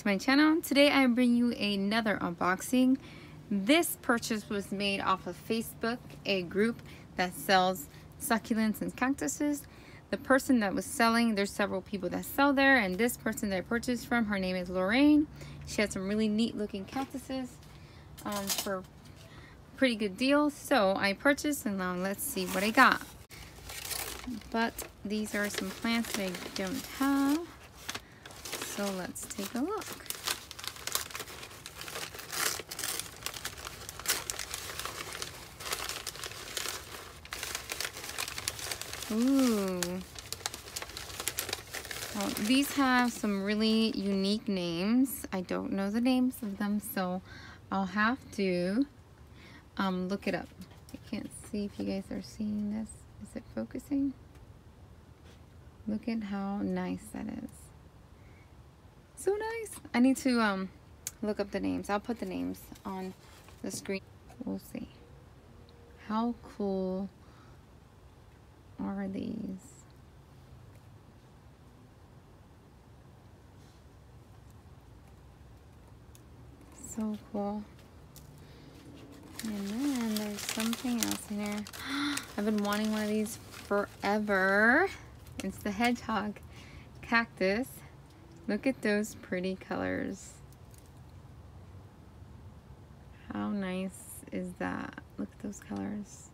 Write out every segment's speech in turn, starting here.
to my channel. Today I bring you another unboxing. This purchase was made off of Facebook, a group that sells succulents and cactuses. The person that was selling, there's several people that sell there, and this person that I purchased from, her name is Lorraine. She had some really neat looking cactuses for pretty good deal. So I purchased, and now let's see what I got. But these are some plants that I don't have. So let's take a look. Ooh. Well, these have some really unique names. I don't know the names of them, so I'll have to look it up. I can't see if you guys are seeing this. Is it focusing? Look at how nice that is. So nice. I need to look up the names. I'll put the names on the screen. We'll see. How cool are these? So cool. And then there's something else in here. I've been wanting one of these forever. It's the hedgehog cactus. Look at those pretty colors. How nice is that? Look at those colors.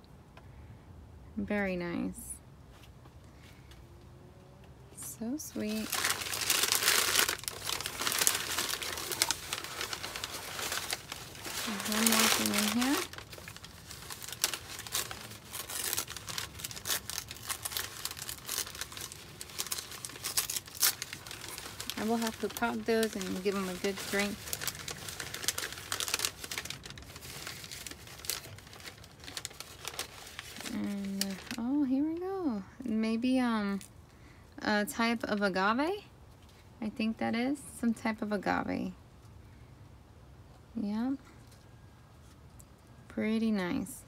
Very nice. So sweet. There's one more thing in here. I will have to pop those and give them a good drink. And oh, here we go. Maybe a type of agave. I think that is some type of agave. Yeah, pretty nice.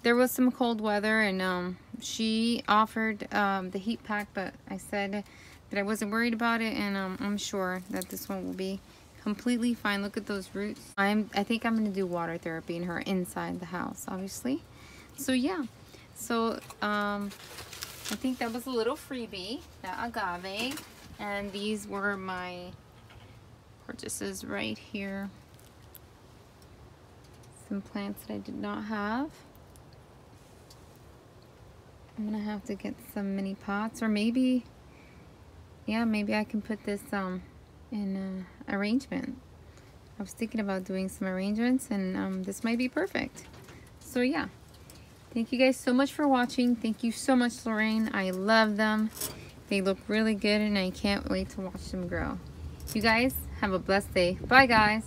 There was some cold weather, and she offered the heat pack, but I said that I wasn't worried about it, and I'm sure that this one will be completely fine. Look at those roots. I think I'm gonna do water therapy in her inside the house, obviously. So yeah, so I think that was a little freebie, that agave, and these were my purchases right here. Some plants that I did not have. I'm gonna have to get some mini pots, or maybe, yeah, maybe I can put this in arrangement. I was thinking about doing some arrangements, and this might be perfect. So yeah, thank you guys so much for watching. Thank you so much, Lorraine. I love them. They look really good, and I can't wait to watch them grow. You guys have a blessed day. Bye, guys.